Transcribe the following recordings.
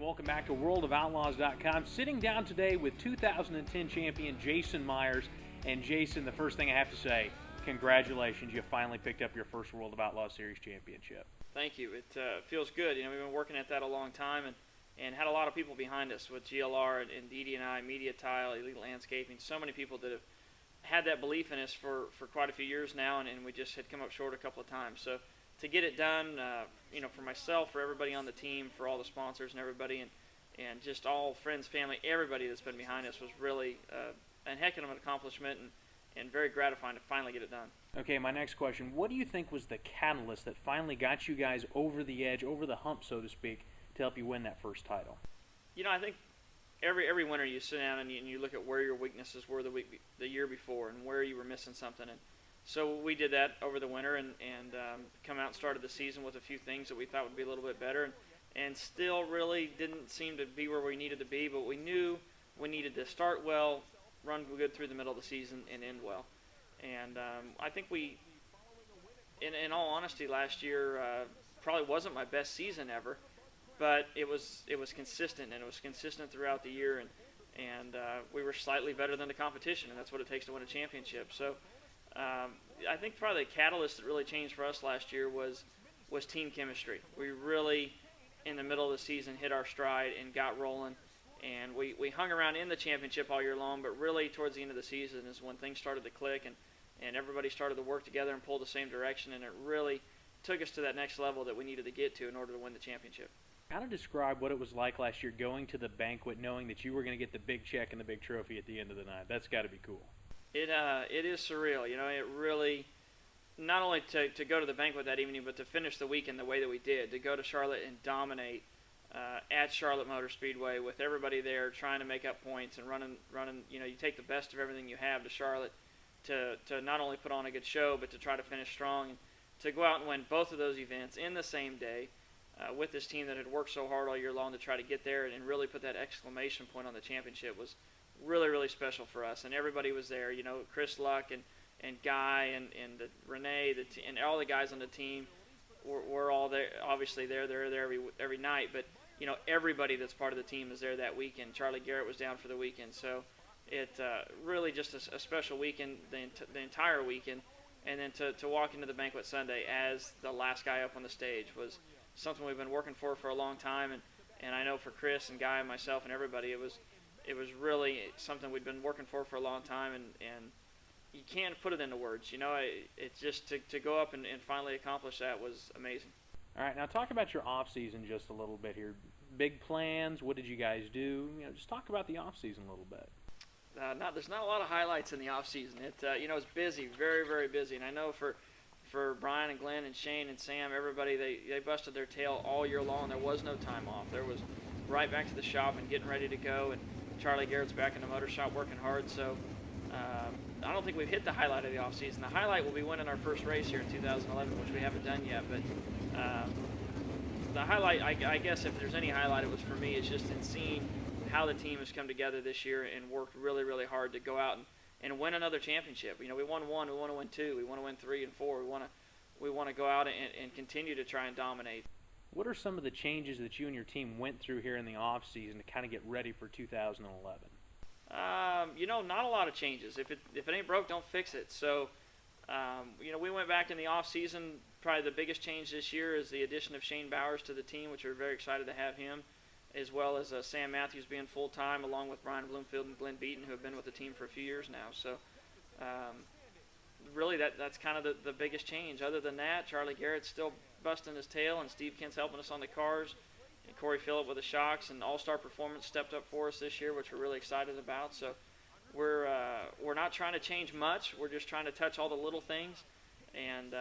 welcome back to worldofoutlaws.com. Sitting down today with 2010 champion Jason Meyers. And Jason, the first thing I have to say, congratulations. You finally picked up your first World of Outlaws Series championship. Thank you. It feels good. You know, we've been working at that a long time and had a lot of people behind us with GLR and DD&I, Media Tile, Elite Landscaping. So many people that have had that belief in us for quite a few years now, and we just had come up short a couple of times. So to get it done, for myself, for everybody on the team, for all the sponsors and everybody, and just all friends, family, everybody that's been behind us was really a heck of an accomplishment and very gratifying to finally get it done. Okay, my next question. What do you think was the catalyst that finally got you guys over the edge, over the hump, so to speak, to help you win that first title? You know, I think every winter you sit down and you look at where your weaknesses were the year before and where you were missing something. And so we did that over the winter and come out and started the season with a few things that we thought would be a little bit better and still really didn't seem to be where we needed to be, but we knew we needed to start well, run good through the middle of the season, and end well. And I think we, in all honesty, last year probably wasn't my best season ever, but it was consistent, and it was consistent throughout the year, and we were slightly better than the competition, and that's what it takes to win a championship. So I think probably the catalyst that really changed for us last year was team chemistry. We really, in the middle of the season, hit our stride and got rolling. And we hung around in the championship all year long, but really towards the end of the season is when things started to click and everybody started to work together and pull the same direction, and it really took us to that next level that we needed to get to in order to win the championship. Kind of describe what it was like last year going to the banquet knowing that you were going to get the big check and the big trophy at the end of the night. That's got to be cool. It is surreal. You know, it really, not only to go to the banquet that evening, but to finish the weekend the way that we did, to go to Charlotte and dominate at Charlotte Motor Speedway with everybody there trying to make up points and running. You know, you take the best of everything you have to Charlotte to not only put on a good show, but to try to finish strong and to go out and win both of those events in the same day with this team that had worked so hard all year long to try to get there and really put that exclamation point on the championship was really, really special for us. And everybody was there. You know, Chris Luck and Guy and Renee and all the guys on the team were all there. Obviously, they're there every night, but you know, everybody that's part of the team is there that weekend. Charlie Garrett was down for the weekend, so it really just a special weekend, the entire weekend. And then to walk into the banquet Sunday as the last guy up on the stage was something we've been working for a long time. And I know for Chris and Guy and myself and everybody, it was really something we'd been working for a long time. And you can't put it into words. You know, it's just to go up and finally accomplish that was amazing. All right, now talk about your off-season just a little bit here. Big plans, what did you guys do? You know, just talk about the off-season a little bit. There's not a lot of highlights in the off-season. It's busy, very, very busy. And I know for Brian and Glenn and Shane and Sam, everybody, they busted their tail all year long. There was no time off. There was right back to the shop and getting ready to go. And Charlie Garrett's back in the motor shop working hard. So I don't think we've hit the highlight of the off-season. The highlight will be winning our first race here in 2011, which we haven't done yet. But the highlight, I guess if there's any highlight, it was for me, is just in seeing how the team has come together this year and worked really, really hard to go out and win another championship. You know, we won one, we want to win two, we want to win 3 and 4. We want to go out and continue to try and dominate. What are some of the changes that you and your team went through here in the off season to kind of get ready for 2011? Not a lot of changes. If it ain't broke, don't fix it. So, we went back in the off season. Probably the biggest change this year is the addition of Shane Bowers to the team, which we're very excited to have him, as well as Sam Matthews being full-time, along with Brian Bloomfield and Glenn Beaton, who have been with the team for a few years now. So, really, that's kind of the biggest change. Other than that, Charlie Garrett's still busting his tail, and Steve Kent's helping us on the cars, and Corey Phillip with the shocks, and All-Star Performance stepped up for us this year, which we're really excited about. So, we're not trying to change much. We're just trying to touch all the little things. And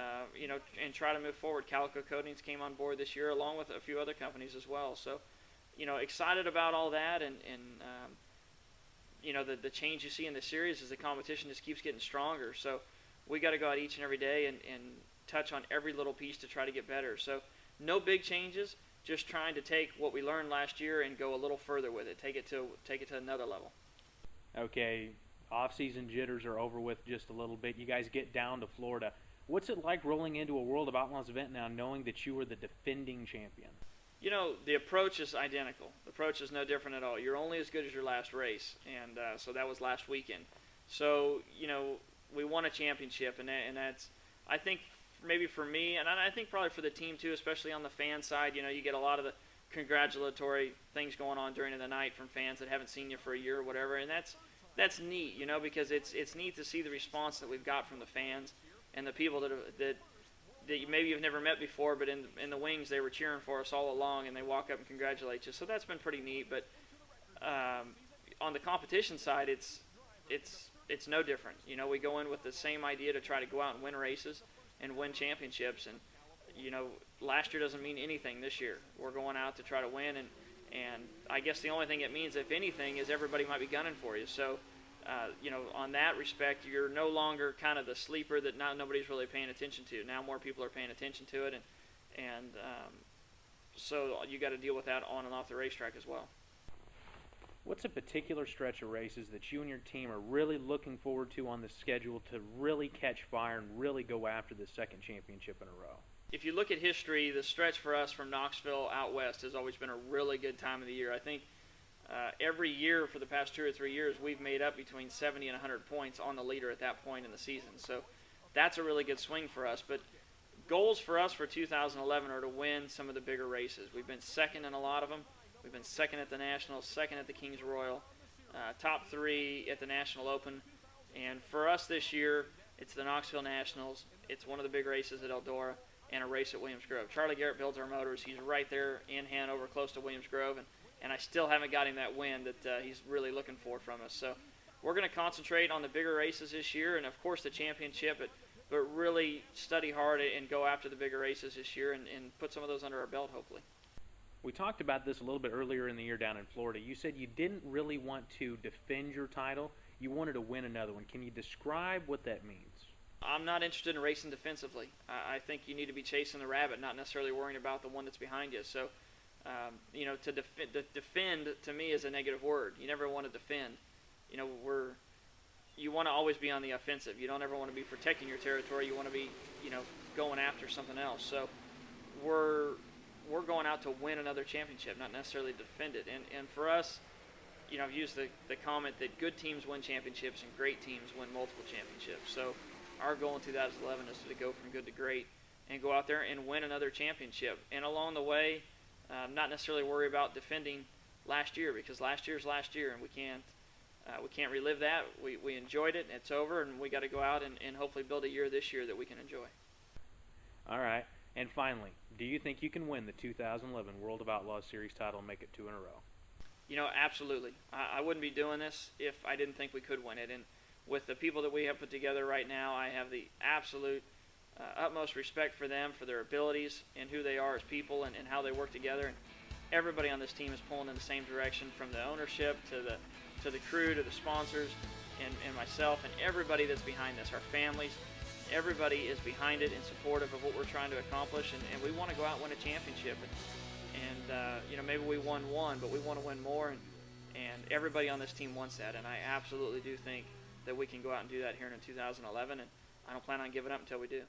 try to move forward. Calico Coatings came on board this year, along with a few other companies as well. So, excited about all that, and the change you see in the series is the competition just keeps getting stronger. So, we got to go out each and every day and touch on every little piece to try to get better. So, no big changes, just trying to take what we learned last year and go a little further with it, take it to another level. Okay, off-season jitters are over with just a little bit. You guys get down to Florida. What's it like rolling into a World of Outlaws event now knowing that you were the defending champion? The approach is identical. The approach is no different at all. You're only as good as your last race, and so that was last weekend. So, we won a championship, and that's, I think, maybe for me, and I think probably for the team too, especially on the fan side, you get a lot of the congratulatory things going on during the night from fans that haven't seen you for a year or whatever, and that's neat, because it's neat to see the response that we've got from the fans and the people that maybe you've never met before, but in the wings they were cheering for us all along, and they walk up and congratulate you. So that's been pretty neat. But on the competition side, it's no different. We go in with the same idea to try to go out and win races and win championships. And last year doesn't mean anything this year. We're going out to try to win, and I guess the only thing it means, if anything, is everybody might be gunning for you. So, on that respect, you're no longer kind of the sleeper that nobody's really paying attention to. Now more people are paying attention to it, and so you got to deal with that on and off the racetrack as well. What's a particular stretch of races that you and your team are really looking forward to on the schedule to really catch fire and really go after the second championship in a row? If you look at history, the stretch for us from Knoxville out west has always been a really good time of the year. I think every year for the past 2 or 3 years, we've made up between 70 and 100 points on the leader at that point in the season. So that's a really good swing for us. But goals for us for 2011 are to win some of the bigger races. We've been second in a lot of them. We've been second at the Nationals, second at the Kings Royal, top 3 at the National Open. And for us this year, it's the Knoxville Nationals. It's one of the big races at Eldora, and a race at Williams Grove. Charlie Garrett builds our motors. He's right there in Hanover, close to Williams Grove, and I still haven't got him that win that he's really looking for from us. So we're going to concentrate on the bigger races this year, and of course the championship, but really study hard and go after the bigger races this year and put some of those under our belt, hopefully. We talked about this a little bit earlier in the year down in Florida. You said you didn't really want to defend your title. You wanted to win another one. Can you describe what that means? I'm not interested in racing defensively. I think you need to be chasing the rabbit, not necessarily worrying about the one that's behind you. So, to defend to me is a negative word. You never want to defend. You want to always be on the offensive. You don't ever want to be protecting your territory. You want to be, going after something else. So, we're going out to win another championship, not necessarily defend it. And for us, I've used the comment that good teams win championships and great teams win multiple championships. So our goal in 2011 is to go from good to great and go out there and win another championship. And along the way, not necessarily worry about defending last year, because last year's last year, and we can't relive that. We enjoyed it, and it's over, and we got to go out and hopefully build a year this year that we can enjoy. All right. And finally, do you think you can win the 2011 World of Outlaws Series title and make it 2 in a row? Absolutely. I wouldn't be doing this if I didn't think we could win it. And with the people that we have put together right now, I have the absolute utmost respect for them, for their abilities and who they are as people and how they work together. And everybody on this team is pulling in the same direction, from the ownership to the crew to the sponsors and myself and everybody that's behind this, our families. Everybody is behind it and supportive of what we're trying to accomplish, and we want to go out and win a championship. And maybe we won one, but we want to win more, and everybody on this team wants that. And I absolutely do think that we can go out and do that here in 2011, and I don't plan on giving up until we do.